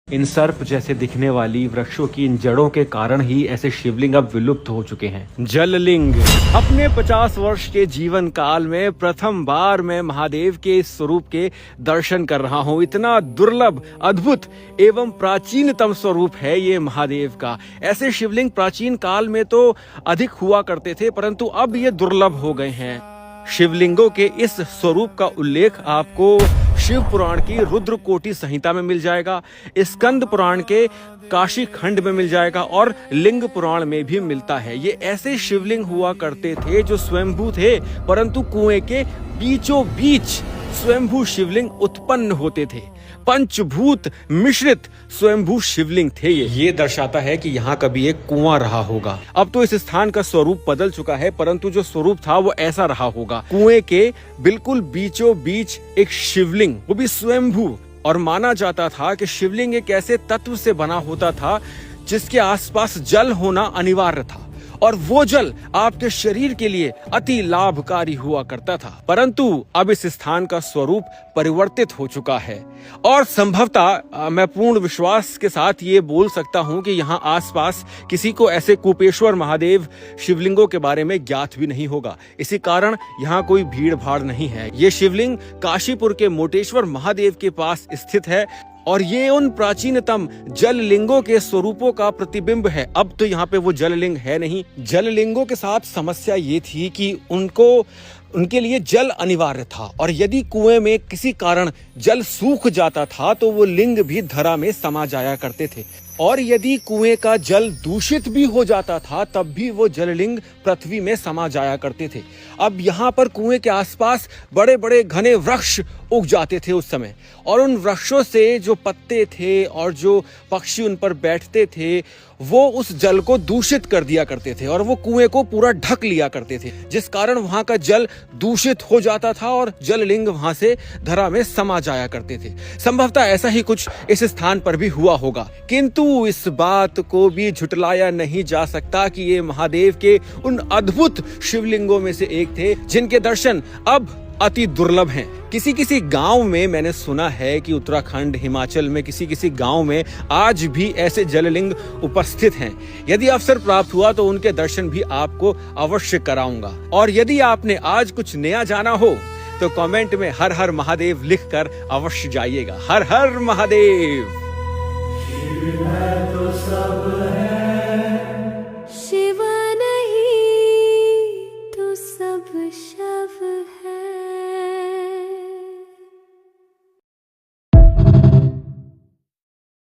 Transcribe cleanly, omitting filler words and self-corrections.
इन सर्प जैसे दिखने वाली वृक्षों की इन जड़ों के कारण ही ऐसे शिवलिंग अब विलुप्त हो चुके हैं। जललिंग। अपने 50 वर्ष के जीवन काल में प्रथम बार मैं महादेव के इस स्वरूप के दर्शन कर रहा हूँ। इतना दुर्लभ, अद्भुत एवं प्राचीनतम स्वरूप है ये महादेव का। ऐसे शिवलिंग प्राचीन काल में तो अधिक हुआ करते थे, परंतु अब ये दुर्लभ हो गए हैं। शिवलिंगों के इस स्वरूप का उल्लेख आपको शिव पुराण की रुद्रकोटि संहिता में मिल जाएगा, स्कंद पुराण के काशी खंड में मिल जाएगा और लिंग पुराण में भी मिलता है। ये ऐसे शिवलिंग हुआ करते थे जो स्वयंभू थे, परंतु कुएं के बीचों बीच स्वयंभू शिवलिंग उत्पन्न होते थे। पंचभूत मिश्रित स्वयंभू शिवलिंग थे ये दर्शाता है कि यहाँ कभी एक कुआं रहा होगा। अब तो इस स्थान का स्वरूप बदल चुका है, परंतु जो स्वरूप था वो ऐसा रहा होगा। कुएं के बिल्कुल बीचों बीच एक शिवलिंग, वो भी स्वयंभू। और माना जाता था कि शिवलिंग एक ऐसे तत्व से बना होता था जिसके आसपास जल होना अनिवार्य था, और वो जल आपके शरीर के लिए अति लाभकारी हुआ करता था। परंतु अब इस स्थान का स्वरूप परिवर्तित हो चुका है, और संभवतः मैं पूर्ण विश्वास के साथ ये बोल सकता हूँ कि यहाँ आसपास किसी को ऐसे कुपेश्वर महादेव शिवलिंगों के बारे में ज्ञात भी नहीं होगा। इसी कारण यहाँ कोई भीड़ भाड़ नहीं है। ये शिवलिंग काशीपुर के मोटेश्वर महादेव के पास स्थित है, और ये उन प्राचीनतम जल लिंगों के स्वरूपों का प्रतिबिंब है। अब तो यहाँ पे वो जल लिंग है नहीं। जल लिंगों के साथ समस्या ये थी कि उनके लिए जल अनिवार्य था, और यदि कुएं में किसी कारण जल सूख जाता था तो वो लिंग भी धरा में समा जाया करते थे, और यदि कुएं का जल दूषित भी हो जाता था तब भी वो जललिंग पृथ्वी में समा जाया करते थे। अब यहाँ पर कुएं के आसपास बड़े बड़े घने वृक्ष उग जाते थे उस समय, और उन वृक्षों से जो पत्ते थे और जो पक्षी उन पर बैठते थे वो उस जल को दूषित कर दिया करते थे, और वो कुएं को पूरा ढक लिया करते थे, जिस कारण वहां का जल दूषित हो जाता था और जललिंग वहां से धरा में समा जाया करते थे। संभवतः ऐसा ही कुछ इस स्थान पर भी हुआ होगा, किंतु इस बात को भी झुटलाया नहीं जा सकता कि ये महादेव के उन अद्भुत शिवलिंगों में से एक थे जिनके दर्शन अब अति दुर्लभ हैं। किसी किसी गांव में मैंने सुना है कि उत्तराखंड, हिमाचल में किसी किसी गांव में आज भी ऐसे जललिंग उपस्थित हैं। यदि अवसर प्राप्त हुआ तो उनके दर्शन भी आपको अवश्य कराऊंगा। और यदि आपने आज कुछ नया जाना हो तो कमेंट में हर हर महादेव लिखकर अवश्य जाइएगा। हर हर महादेव।